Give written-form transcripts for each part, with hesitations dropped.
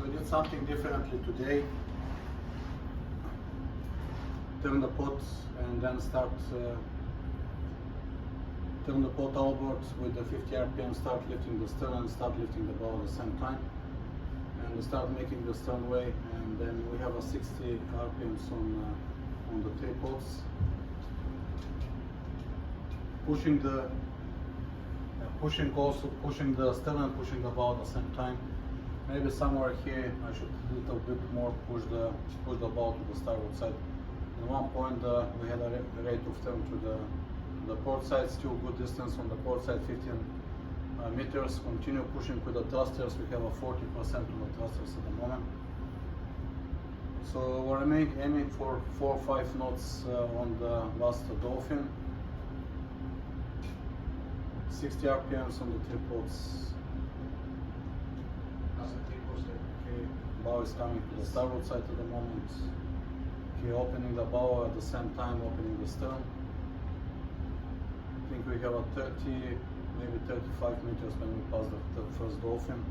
We did something differently today. Turn the pot and then turn the pot outboard with the 50 RPM, start lifting the stern and start lifting the bow at the same time. And we start making the stern way, and then we have a 60 RPMs on the three pots. Pushing the stern and pushing the bow at the same time. Maybe somewhere here I should a little bit more push the bow to the starboard side. At one point we had a rate of turn to the port side, still good distance on the port side, 15 meters. Continue pushing with the thrusters. We have a 40% on the thrusters at the moment. So we're aiming for 4 or 5 knots on the last dolphin. 60 RPMs on the three pots. Okay, bow is coming to the starboard side at the moment. Okay, opening the bow at the same time opening the stern. I think we have a 30, maybe 35 meters when we pass the first dolphin.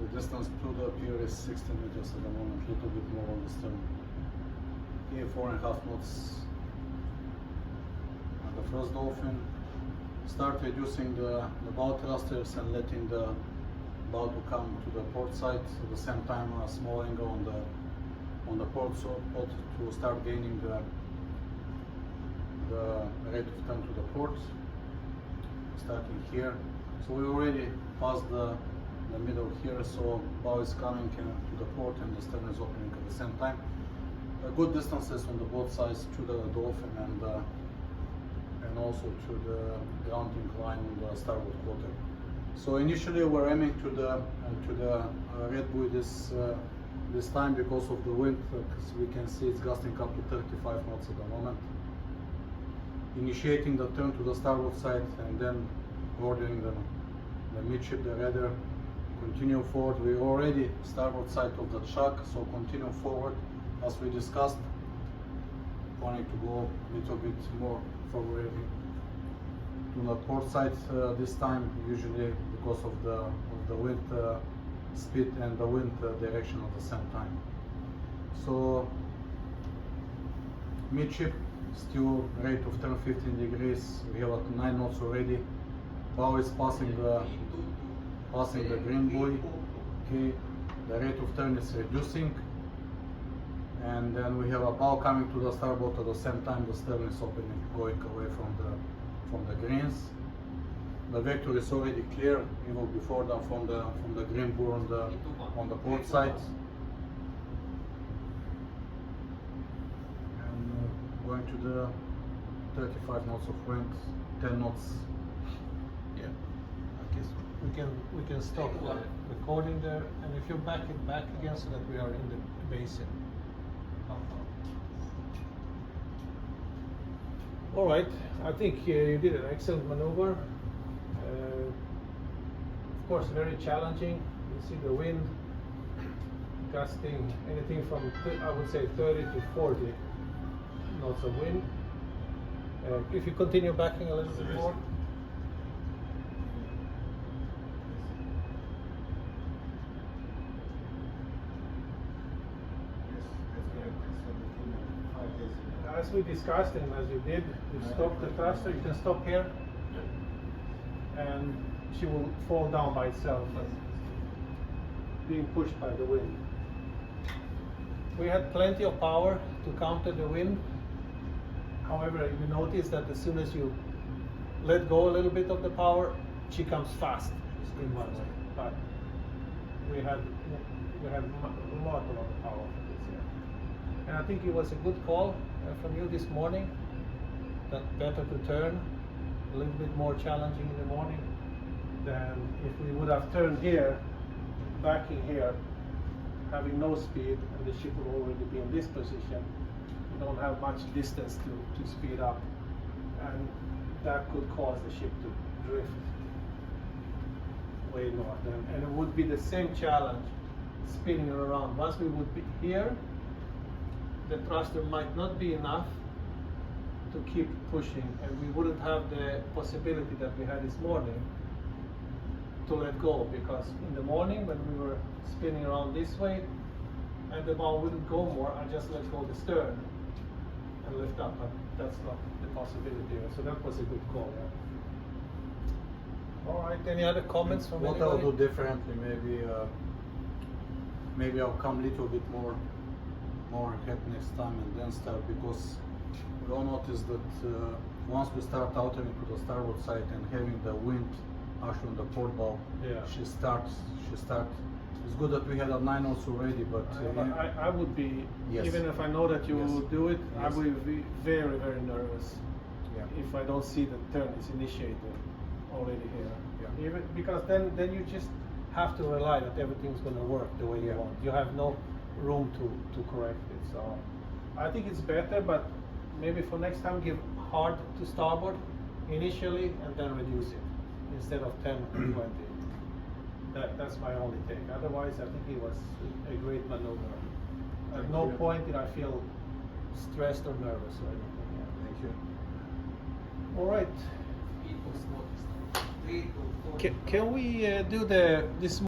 The distance to the pier is 60 meters at the moment, a little bit more on the stern. Okay, 4.5 knots at the first dolphin. Start reducing the bow thrusters and letting the bow to come to the port side. At the same time, a small angle on the port to start gaining the rate of turn to the port. Starting here, so we already passed the middle here. So bow is coming to the port and the stern is opening at the same time. Good distances on the both sides to the dolphin and also to the grounding line on the starboard quarter. So initially we're aiming to the red buoy this time because of the wind. As we can see, it's gusting up to 35 knots at the moment. Initiating the turn to the starboard side and then ordering the midship, the rudder. Continue forward. We're already starboard side of the chuck, so continue forward as we discussed. Wanting to go a little bit more forward to the port side this time, usually because of the wind speed and the wind direction at the same time. So midship, still rate of turn 15 degrees. We have at 9 knots already. Bow is passing the green buoy. Okay, the rate of turn is reducing. And then we have a bow coming to the starboard at the same time. The stern is opening, going away from the greens. The vector is already clear, even before that from the green buoy on the port side. And going to the 35 knots of wind, 10 knots. Yeah, I guess we can stop recording there, and if you back it back again so that we are in the basin. All right, I think you did an excellent maneuver. Of course, very challenging. You see the wind gusting anything from, I would say, 30 to 40 knots of wind. If you continue backing a little bit more. As we discussed and as you did, you stop the thruster, you can stop here, and she will fall down by itself, being pushed by the wind. We had plenty of power to counter the wind. However, you notice that as soon as you let go a little bit of the power, she comes fast inwards. But we had a lot of power for this here. And I think it was a good call from you this morning, that better to turn, a little bit more challenging in the morning than if we would have turned here, backing here, having no speed, and the ship will already be in this position. We don't have much distance to speed up, and that could cause the ship to drift way north. And it would be the same challenge spinning around. Once we would be here, the thruster might not be enough to keep pushing, and we wouldn't have the possibility that we had this morning to let go, because in the morning when we were spinning around this way and the bow wouldn't go more, I just let go the stern and lift up, but that's not the possibility. So that was a good call. Yeah. All right. Any other comments from What anybody? I'll do differently, maybe I'll come a little bit more ahead next time and then start, because we all noticed that once we start outering to the starboard side and having the wind actually on the port bow, Yeah. she starts. It's good that we had a 9 knots already, but I would be, Yes. even if I know that you Yes. will do it, I Yes. will be very, very nervous yeah. if I don't see the turn is initiated already here. Yeah. Even because then you just have to rely that everything's going to work the way you Yeah. want. You have no room to correct it. So I think it's better, but maybe for next time give hard to starboard initially and then reduce it instead of 10 or 20. That's my only take. Otherwise, I think it was a great maneuver. At Thank no you. point did I feel stressed or nervous or anything. Yeah. Thank you. All right. People's noticed. 3 to 4. Can we do this